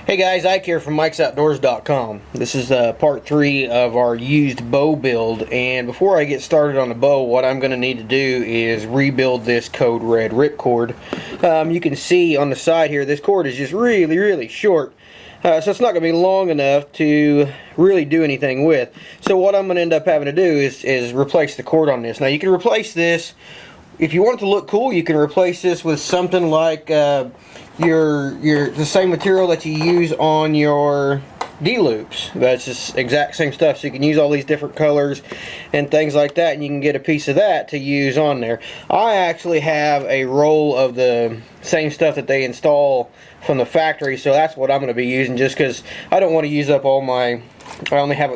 Hey guys, Ike here from Mike'sOutdoors.com. This is part 3 of our used bow build, and before I get started on the bow, what I'm going to need to do is rebuild this Code Red RIpcord. You can see on the side here, this cord is just really short, so it's not going to be long enough to really do anything with. So what I'm going to end up having to do is replace the cord on this. Now you can replace this, if you want it to look cool, you can replace this with something like the same material that you use on your D-loops. That's just exact same stuff, so you can use all these different colors and things like that, and you can get a piece of that to use on there. I actually have a roll of the same stuff that they install from the factory, so that's what I'm going to be using, just because I don't want to use up all my,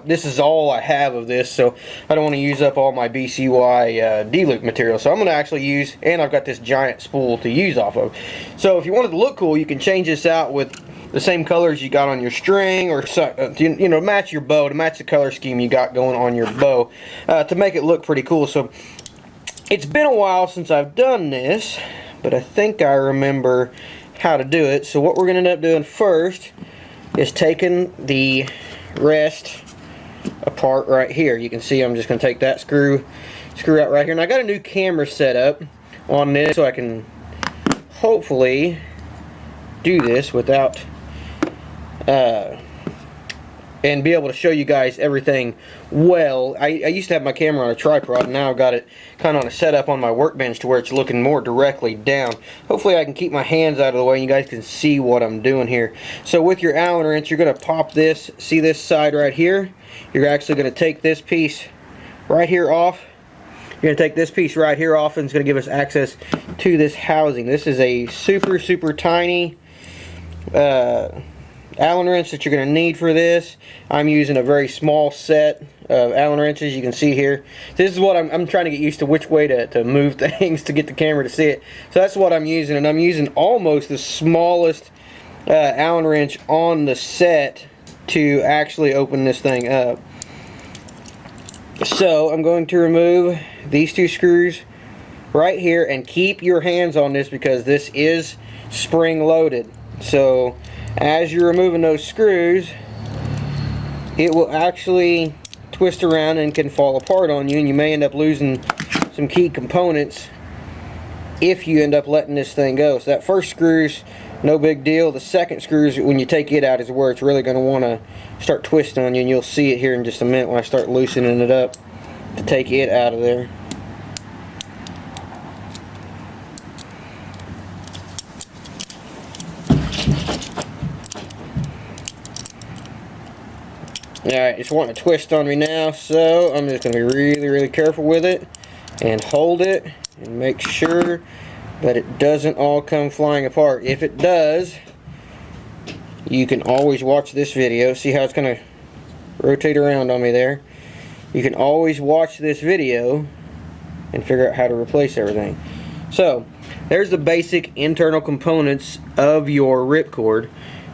this is all I have of this, so I don't want to use up all my BCY D-loop material. So I'm going to actually use, and I've got this giant spool to use off of. So if you want it to look cool, you can change this out with the same colors you got on your string, or you know, match your bow, to match the color scheme you got going on your bow, to make it look pretty cool. So it's been a while since I've done this, but I think I remember how to do it. So what we're going to end up doing first is taking the rest apart right here. You can see I'm just going to take that screw out right here, and I got a new camera set up on this so I can hopefully do this without and be able to show you guys everything well. I used to have my camera on a tripod, and now I've got it kind of on a setup on my workbench to where it's looking more directly down. Hopefully I can keep my hands out of the way and you guys can see what I'm doing here. So with your Allen wrench, you're going to pop this, see this side right here? You're actually going to take this piece right here off. You're going to take this piece right here off, and it's going to give us access to this housing. This is a super tiny Allen wrench that you're going to need for this. I'm using a very small set of Allen wrenches. You can see here. This is what I'm trying to get used to, which way to move things to get the camera to see it. So that's what I'm using, and I'm using almost the smallest Allen wrench on the set to actually open this thing up. So I'm going to remove these two screws right here, and keep your hands on this because this is spring loaded. So as you're removing those screws, it will actually twist around and can fall apart on you, and you may end up losing some key components if you end up letting this thing go. So that first screw's no big deal. The second screws, when you take it out, is where it's really going to want to start twisting on you, and you'll see it here in just a minute when I start loosening it up to take it out of there. Alright, it's wanting to twist on me now, so I'm just going to be really careful with it and hold it and make sure that it doesn't all come flying apart. If it does, you can always watch this video. See how it's going to rotate around on me there? You can always watch this video and figure out how to replace everything. So, there's the basic internal components of your RIpcord.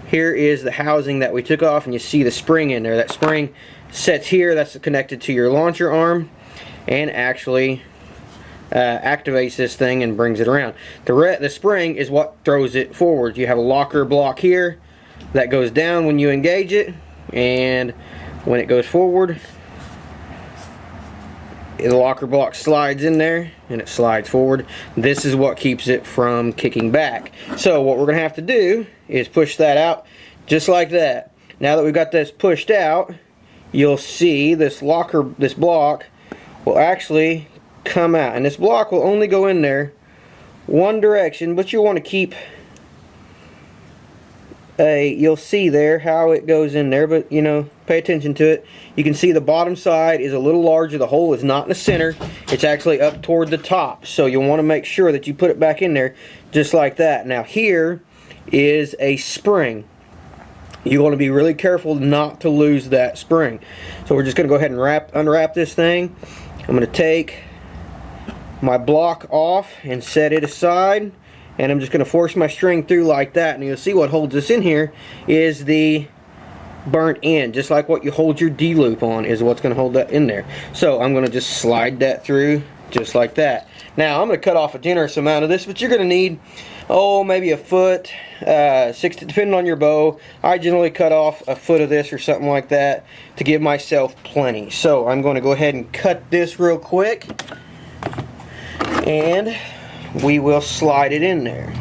Here is the housing that we took off, and you see the spring in there. That spring sets here, that's connected to your launcher arm, and actually activates this thing and brings it around. The spring is what throws it forward. You have a locker block here that goes down when you engage it, and when it goes forward, the locker block slides in there and it slides forward. This is what keeps it from kicking back. So what we're going to have to do is push that out just like that. Now that we've got this pushed out, you'll see this block will actually come out, and this block will only go in there one direction, but you want to keep you'll see there how it goes in there, but you know, pay attention to it. You can see the bottom side is a little larger. The hole is not in the center, it's actually up toward the top, so you'll want to make sure that you put it back in there just like that. Now here is a spring. You want to be really careful not to lose that spring. So we're just going to go ahead and unwrap this thing. I'm going to take my block off and set it aside, and I'm just going to force my string through like that, and you'll see what holds this in here is the burnt end, just like what you hold your D-loop on is what's going to hold that in there. So I'm going to just slide that through just like that. Now I'm going to cut off a generous amount of this, but you're going to need oh, maybe a foot, 60, depending on your bow. I generally cut off a foot of this or something like that to give myself plenty. So I'm going to go ahead and cut this real quick, and we will slide it in there.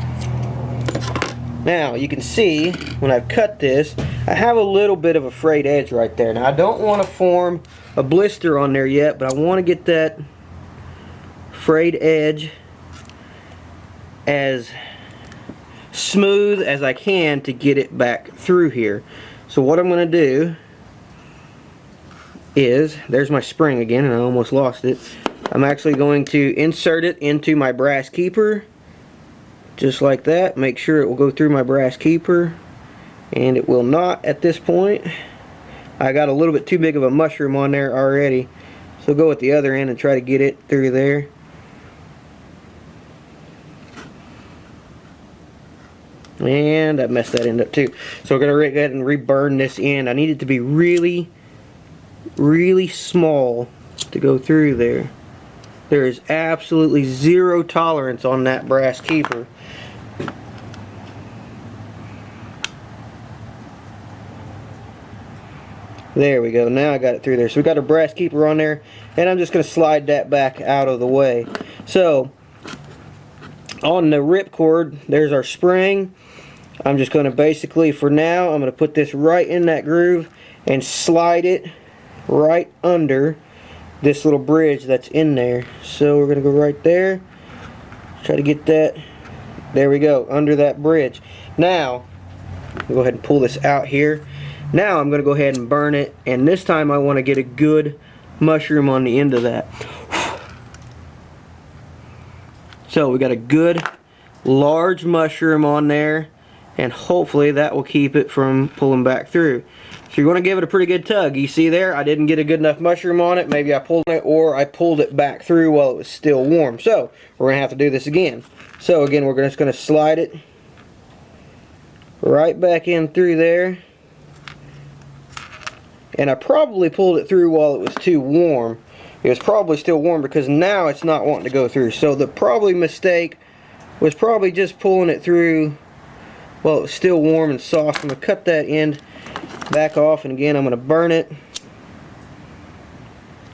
Now you can see when I've cut this, I have a little bit of a frayed edge right there. Now I don't want to form a blister on there yet, but I want to get that frayed edge as smooth as I can to get it back through here. So what I'm going to do is, there's my spring again, and I almost lost it. I'm actually going to insert it into my brass keeper, just like that. Make sure it will go through my brass keeper, and it will not at this point. I got a little bit too big of a mushroom on there already, so go at the other end and try to get it through there. And I messed that end up too. So we're going to go ahead and reburn this end. I need it to be really, really small to go through there. There is absolutely zero tolerance on that brass keeper. There we go. Now I got it through there. So we got a brass keeper on there, and I'm just going to slide that back out of the way. So on the RIpcord, there's our spring. I'm just going to basically, for now, I'm going to put this right in that groove and slide it right under this little bridge that's in there. So we're going to go right there, try to get that, there we go, under that bridge. Now, we'll go ahead and pull this out here. Now I'm going to go ahead and burn it, and this time I want to get a good mushroom on the end of that. So we got a good large mushroom on there, and hopefully that will keep it from pulling back through. So you're going to give it a pretty good tug. You see there, I didn't get a good enough mushroom on it. Maybe I pulled it, or I pulled it back through while it was still warm. So we're going to have to do this again. So again, we're just going to slide it right back in through there. And I probably pulled it through while it was too warm. It was probably still warm because now it's not wanting to go through. So the probably mistake was probably just pulling it through while it was still warm and soft. I'm going to cut that end back off, and again I'm going to burn it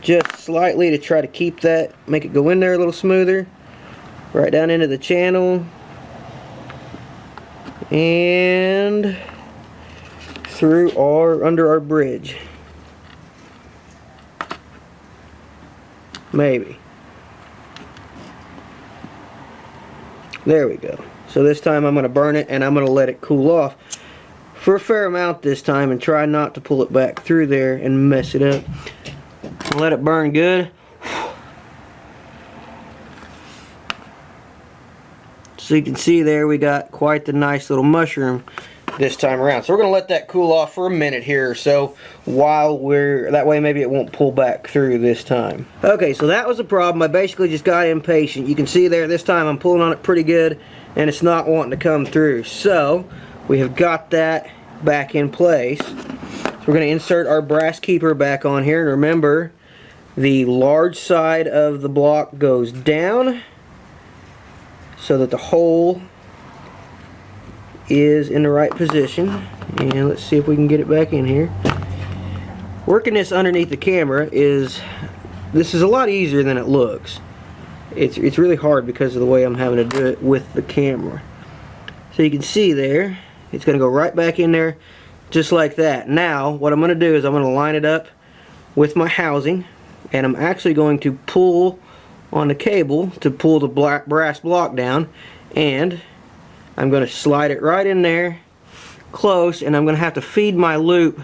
just slightly to try to keep that, make it go in there a little smoother, right down into the channel and through our under our bridge. Maybe. There we go. So this time I'm going to burn it, and I'm going to let it cool off for a fair amount this time, and try not to pull it back through there and mess it up. Let it burn good. So you can see there we got quite the nice little mushroom this time around. So we're going to let that cool off for a minute here or so while that way maybe it won't pull back through this time. Okay, so that was a problem. I basically just got impatient. You can see there this time I'm pulling on it pretty good, and it's not wanting to come through. So we have got that back in place. So we're going to insert our brass keeper back on here, and remember the large side of the block goes down so that the hole is in the right position. And let's see if we can get it back in here. Working this underneath the camera this is a lot easier than it looks. It's really hard because of the way I'm having to do it with the camera. So you can see there, it's going to go right back in there just like that. Now what I'm going to do is I'm going to line it up with my housing, and I'm actually going to pull on the cable to pull the brass block down, and I'm going to slide it right in there close, and I'm going to have to feed my loop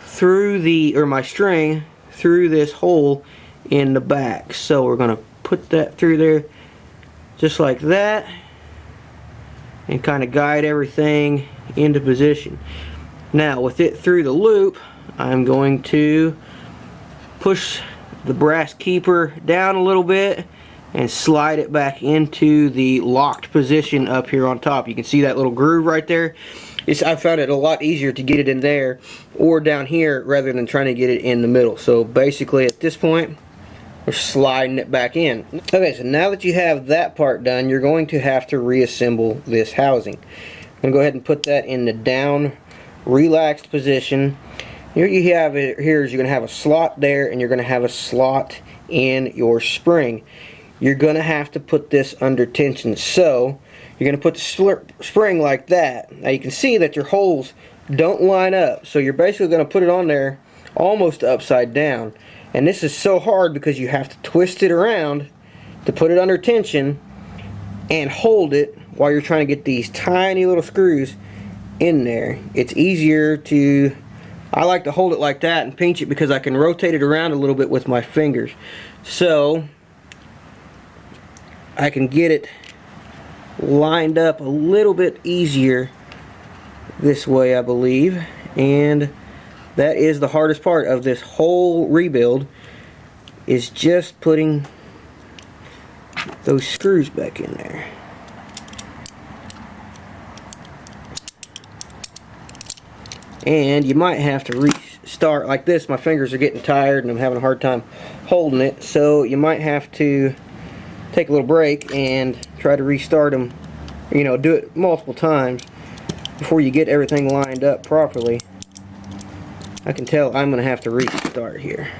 through my string through this hole in the back. So we're going to put that through there just like that and kind of guide everything into position. Now with it through the loop, I'm going to push the brass keeper down a little bit and slide it back into the locked position up here on top. You can see that little groove right there. I found it a lot easier to get it in there or down here rather than trying to get it in the middle. So basically at this point, we're sliding it back in. Okay, so now that you have that part done, you're going to have to reassemble this housing. I'm going to go ahead and put that in the down, relaxed position. Here you have it. Here is you're going to have a slot there, and you're going to have a slot in your spring. You're going to have to put this under tension. So you're going to put the Slurp Spring like that. Now you can see that your holes don't line up. So you're basically going to put it on there almost upside down. And this is so hard because you have to twist it around to put it under tension and hold it while you're trying to get these tiny little screws in there. It's easier to, I like to hold it like that and pinch it because I can rotate it around a little bit with my fingers. So I can get it lined up a little bit easier this way, I believe. And that is the hardest part of this whole rebuild, is just putting those screws back in there. And you might have to restart like this. My fingers are getting tired and I'm having a hard time holding it, so you might have to take a little break and try to restart them. You know, do it multiple times before you get everything lined up properly. I can tell I'm going to have to restart here.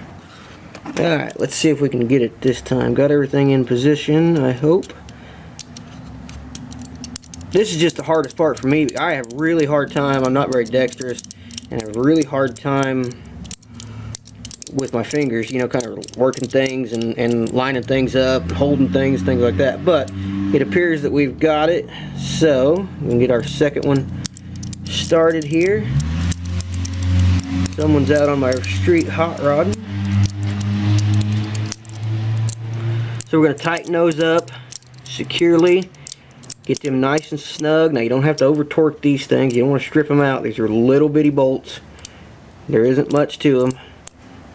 Alright, let's see if we can get it this time. Got everything in position, I hope. This is just the hardest part for me. I have a really hard time. I'm not very dexterous, and I have a really hard time with my fingers, you know, kind of working things and lining things up, and holding things like that. But it appears that we've got it. So we can get our second one started here. Someone's out on my street hot rodding. So we're going to tighten those up securely. Get them nice and snug. Now you don't have to over torque these things. You don't want to strip them out. These are little bitty bolts. There isn't much to them.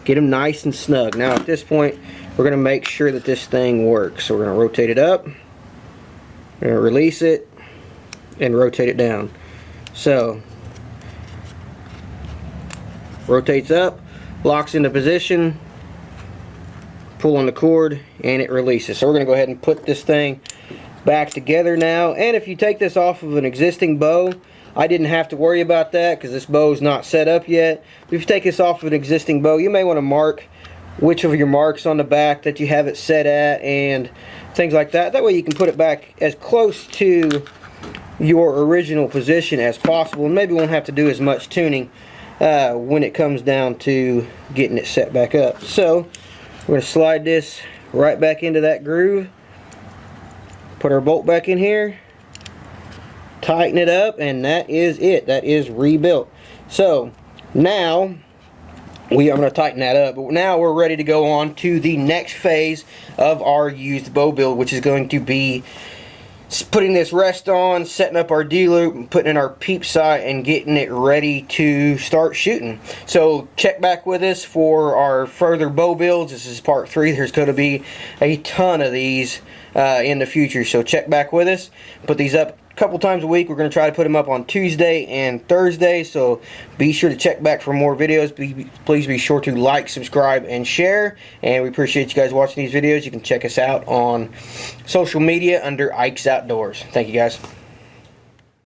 Get them nice and snug. Now at this point, we're going to make sure that this thing works. So we're going to rotate it up. We're going to release it and rotate it down. So rotates up, locks into position, pull on the cord, and it releases. So we're going to go ahead and put this thing back together now. And if you take this off of an existing bow, I didn't have to worry about that because this bow is not set up yet. But if you take this off of an existing bow, you may want to mark which of your marks on the back that you have it set at and things like that. That way you can put it back as close to your original position as possible, and maybe won't have to do as much tuning when it comes down to getting it set back up. So we're going to slide this right back into that groove, put our bolt back in here, tighten it up, and that is it. That is rebuilt. So now I'm going to tighten that up, but now we're ready to go on to the next phase of our used bow build, which is going to be putting this rest on, setting up our D-loop, putting in our peep sight, and getting it ready to start shooting. So check back with us for our further bow builds. This is part 3. There's going to be a ton of these in the future, so check back with us. Put these up a couple times a week. We're going to try to put them up on Tuesday and Thursday, so be sure to check back for more videos. Please be sure to like, subscribe, and share, and we appreciate you guys watching these videos. You can check us out on social media under Ike's Outdoors. Thank you guys.